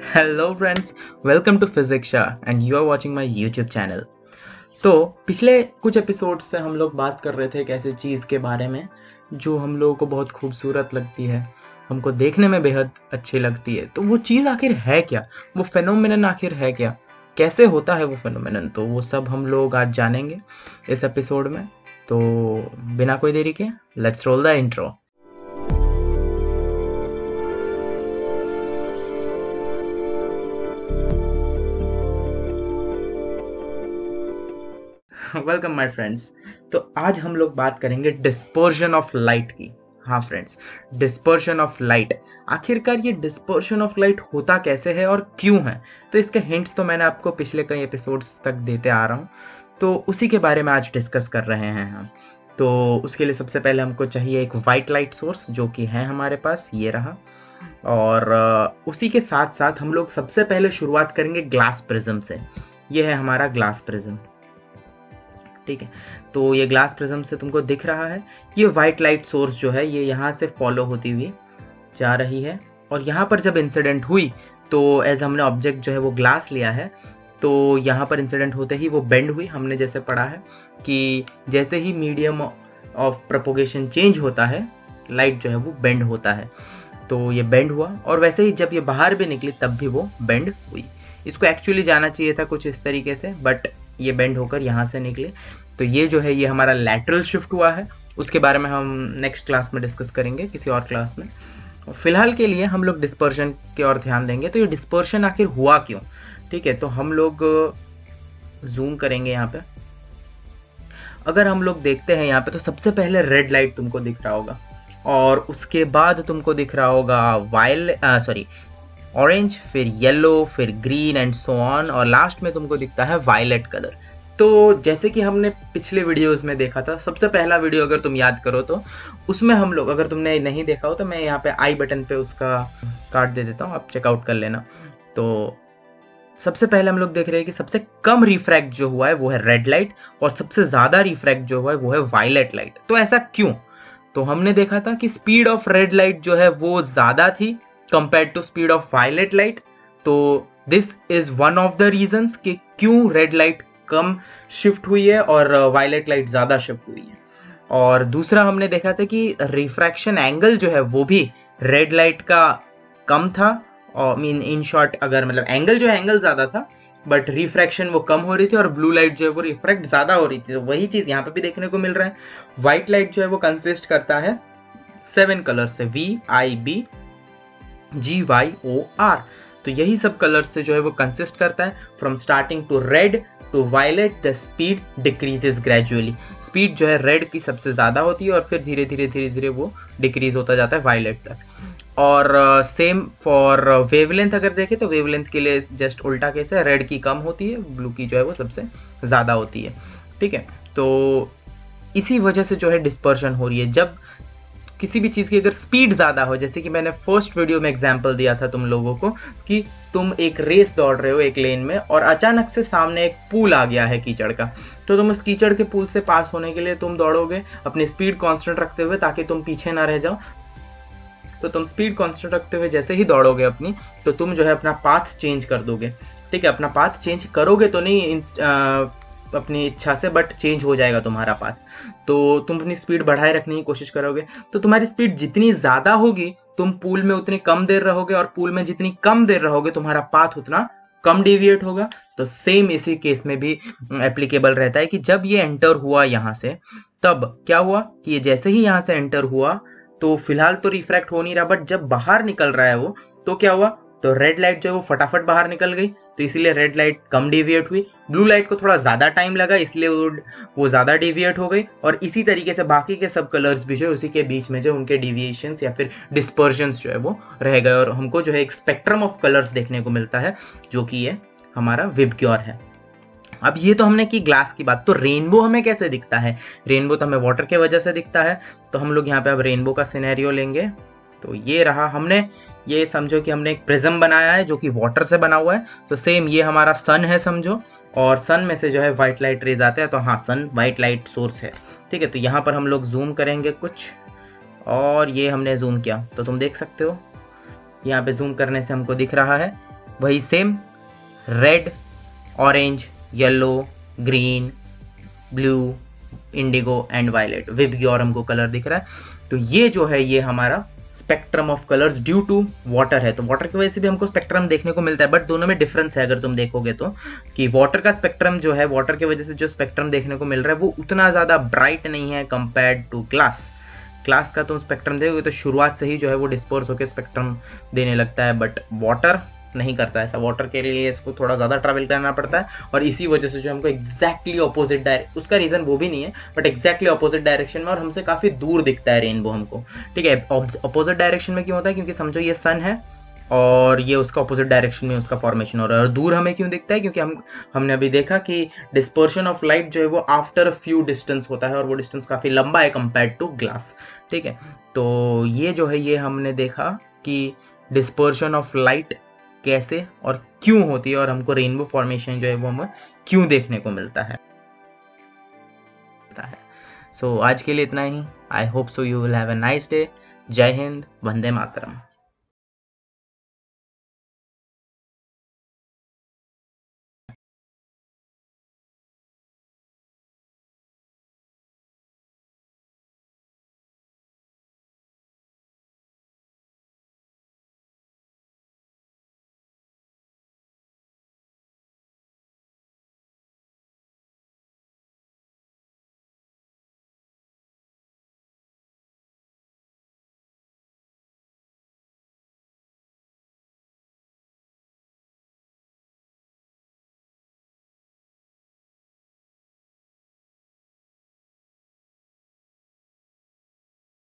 Hello friends, welcome to Physiksha and you are watching my YouTube channel. तो पिछले कुछ episodes से हम लोग बात कर रहे थे एक ऐसी चीज़ के बारे में जो हम लोगों को बहुत खूबसूरत लगती है, हमको देखने में बेहद अच्छी लगती है। तो वो चीज़ आखिर है क्या, वो फेनोमेनन आखिर है क्या, कैसे होता है वो फेनोमेनन, तो वो सब हम लोग आज जानेंगे इस एपिसोड में। तो बिना कोई देरी के let's roll the intro. Welcome my friends. तो आज हम लोग बात करेंगे डिस्पर्शन ऑफ लाइट की। हाँ फ्रेंड्स, डिस्पर्शन ऑफ लाइट, आखिरकार ये डिस्पर्शन ऑफ लाइट होता कैसे है और क्यों है। तो इसके हिंट्स तो मैंने आपको पिछले कई एपिसोड्स तक देते आ रहा हूँ, तो उसी के बारे में आज डिस्कस कर रहे हैं हम। तो उसके लिए सबसे पहले हमको चाहिए एक वाइट लाइट सोर्स, जो कि है हमारे पास, ये रहा। और उसी के साथ साथ हम लोग सबसे पहले शुरुआत करेंगे ग्लास प्रिज्म से। ये है हमारा ग्लास प्रिज्म, ठीक है। तो ये ग्लास प्रिज्म से तुमको दिख रहा है, ये वाइट लाइट सोर्स जो है ये यहाँ से फॉलो होती हुई जा रही है। और यहाँ पर जब इंसिडेंट हुई तो एज हमने ऑब्जेक्ट जो है वो ग्लास लिया है, तो यहाँ पर इंसिडेंट होते ही वो बेंड हुई। हमने जैसे पढ़ा है कि जैसे ही मीडियम ऑफ प्रोपोगेशन चेंज होता है, लाइट जो है वो बेंड होता है। तो ये बेंड हुआ, और वैसे ही जब ये बाहर भी निकली तब भी वो बेंड हुई। इसको एक्चुअली जाना चाहिए था कुछ इस तरीके से, बट ये बेंड होकर यहाँ से निकले। तो ये जो है ये हमारा लैटरल शिफ्ट हुआ है। उसके बारे में हम नेक्स्ट क्लास में डिस्कस करेंगे, किसी और क्लास में। फिलहाल के लिए हम लोग डिस्पर्शन की ओर ध्यान देंगे। तो ये डिस्पर्शन आखिर हुआ क्यों, ठीक है। तो हम लोग जूम करेंगे यहाँ पे। अगर हम लोग देखते हैं यहाँ पे, तो सबसे पहले रेड लाइट तुमको दिख रहा होगा, और उसके बाद तुमको दिख रहा होगा ऑरेंज, फिर येलो, फिर ग्रीन एंड सो ऑन, और लास्ट में तुमको दिखता है वायलेट कलर। तो जैसे कि हमने पिछले वीडियोस में देखा था, सबसे पहला वीडियो अगर तुम याद करो तो उसमें हम लोग, अगर तुमने नहीं देखा हो तो मैं यहाँ पे आई बटन पे उसका कार्ड दे देता हूँ, आप चेकआउट कर लेना। तो सबसे पहले हम लोग देख रहे हैं कि सबसे कम रिफ्रैक्ट जो हुआ है वो है रेड लाइट, और सबसे ज़्यादा रिफ्रैक्ट जो हुआ है वो है वायलेट लाइट। तो ऐसा क्यों? तो हमने देखा था कि स्पीड ऑफ रेड लाइट जो है वो ज़्यादा थी compare to speed of violet light. तो this is one of the reasons कि क्यों रेड लाइट कम शिफ्ट हुई है और वायलेट लाइट ज़्यादा शिफ्ट हुई है। और दूसरा हमने देखा था कि रिफ्रैक्शन एंगल जो है वो भी रेड लाइट का कम था, और मीन इन शॉर्ट, अगर मतलब एंगल जो है एंगल ज़्यादा था, बट रिफ्रैक्शन वो कम हो रही थी, और ब्लू लाइट जो है वो रिफ्रैक्ट ज़्यादा हो रही थी। तो वही चीज़ यहाँ पे भी देखने को मिल रहा है। व्हाइट लाइट जो है वो कंसिस्ट करता है 7 कलर से, VIBGYOR। तो यही सब कलर से जो है वो कंसिस्ट करता है। From starting to red to violet the speed decreases gradually. Speed जो है रेड की सबसे ज़्यादा होती है, और फिर धीरे धीरे वो डिक्रीज होता जाता है वायलेट तक। और सेम फॉर वेवलेंथ अगर देखें तो वेवलेंथ के लिए जस्ट उल्टा केस है, रेड की कम होती है, ब्लू की जो है वो सबसे ज़्यादा होती है, ठीक है। तो इसी वजह से जो है डिस्पर्शन हो रही है। जब किसी भी चीज़ की अगर स्पीड ज़्यादा हो, जैसे कि मैंने फर्स्ट वीडियो में एग्जांपल दिया था तुम लोगों को कि तुम एक रेस दौड़ रहे हो एक लेन में, और अचानक से सामने एक पूल आ गया है कीचड़ का, तो तुम उस कीचड़ के पूल से पास होने के लिए तुम दौड़ोगे अपनी स्पीड कांस्टेंट रखते हुए, ताकि तुम पीछे ना रह जाओ। तो तुम स्पीड कांस्टेंट रखते हुए जैसे ही दौड़ोगे अपनी, तो तुम जो है अपना पाथ चेंज कर दोगे, ठीक है। अपना पाथ चेंज करोगे तो नहीं अपनी इच्छा से, बट चेंज हो जाएगा तुम्हारा पाथ। तो तुम अपनी स्पीड बढ़ाए रखने की कोशिश करोगे, तो तुम्हारी स्पीड जितनी ज़्यादा होगी तुम पूल में उतनी कम देर रहोगे, और पूल में जितनी कम देर रहोगे तुम्हारा पाथ उतना कम डेविएट होगा। तो सेम इसी केस में भी एप्लीकेबल रहता है कि जब ये एंटर हुआ यहाँ से, तब क्या हुआ कि ये जैसे ही यहाँ से एंटर हुआ तो फिलहाल तो रिफ्रैक्ट हो नहीं रहा, बट जब बाहर निकल रहा है वो, तो क्या हुआ, तो रेड लाइट जो है वो फटाफट बाहर निकल गई, तो इसीलिए रेड लाइट कम डेविएट हुई। ब्लू लाइट को थोड़ा ज़्यादा टाइम लगा, इसलिए वो ज़्यादा डेविएट हो गई। और इसी तरीके से बाकी के सब कलर्स भी जो है उसी के बीच में जो उनके डिविएशंस या फिर डिस्पर्शंस जो है वो रह गए, और हमको जो है एक स्पेक्ट्रम ऑफ कलर्स देखने को मिलता है, जो कि ये हमारा विबग्योर है। अब ये तो हमने की ग्लास की बात। तो रेनबो हमें कैसे दिखता है? रेनबो तो हमें वाटर के वजह से दिखता है। तो हम लोग यहाँ पे अब रेनबो का सिनेरियो लेंगे। तो ये रहा, हमने ये समझो कि हमने एक प्रिज्म बनाया है जो कि वाटर से बना हुआ है। तो सेम ये हमारा सन है समझो, और सन में से जो है वाइट लाइट रेज आते हैं। तो हाँ, सन वाइट लाइट सोर्स है, ठीक है। तो यहाँ पर हम लोग जूम करेंगे कुछ, और ये हमने जूम किया तो तुम देख सकते हो यहाँ पे जूम करने से हमको दिख रहा है वही same red, orange, yellow, green, blue, indigo and violet. VIBGYOR हमको कलर दिख रहा है। तो ये जो है ये हमारा spectrum of colours due to water है। तो वाटर की वजह से भी हमको स्पेक्ट्रम देखने को मिलता है, बट दोनों में डिफरेंस है अगर तुम देखोगे तो, कि वाटर का स्पेक्ट्रम जो है, वाटर की वजह से जो स्पेक्ट्रम देखने को मिल रहा है वो उतना ज़्यादा ब्राइट नहीं है कंपेयर्ड टू ग्लास। ग्लास का तुम स्पेक्ट्रम देखोगे तो शुरुआत से ही जो है वो डिस्पर्स होकर स्पेक्ट्रम देने लगता है, बट वाटर नहीं करता ऐसा। वाटर के लिए इसको थोड़ा ज़्यादा ट्रैवल करना पड़ता है, और इसी वजह से जो हमको एग्जैक्टली ऑपोजिट डायरेक्शन, उसका रीज़न वो भी नहीं है, बट एग्जैक्टली ऑपोजिट डायरेक्शन में और हमसे काफ़ी दूर दिखता है रेनबो हमको। ठीक है, ऑपोजिट डायरेक्शन में क्यों होता है? क्योंकि समझो ये सन है और ये उसका ऑपोजिट डायरेक्शन में उसका फॉर्मेशन हो रहा है। और दूर हमें क्यों दिखता है? क्योंकि हमने अभी देखा कि डिस्पर्शन ऑफ लाइट जो है वो आफ्टर अ फ्यू डिस्टेंस होता है, और वो डिस्टेंस काफ़ी लंबा है कंपेयर्ड टू ग्लास। ठीक है, तो ये जो है ये हमने देखा कि डिस्पर्शन ऑफ लाइट कैसे और क्यों होती है, और हमको रेनबो फॉर्मेशन जो है वो हमें क्यों देखने को मिलता है। सो आज के लिए इतना ही। I hope so you will have a nice day. Jai Hind, Vande Mataram.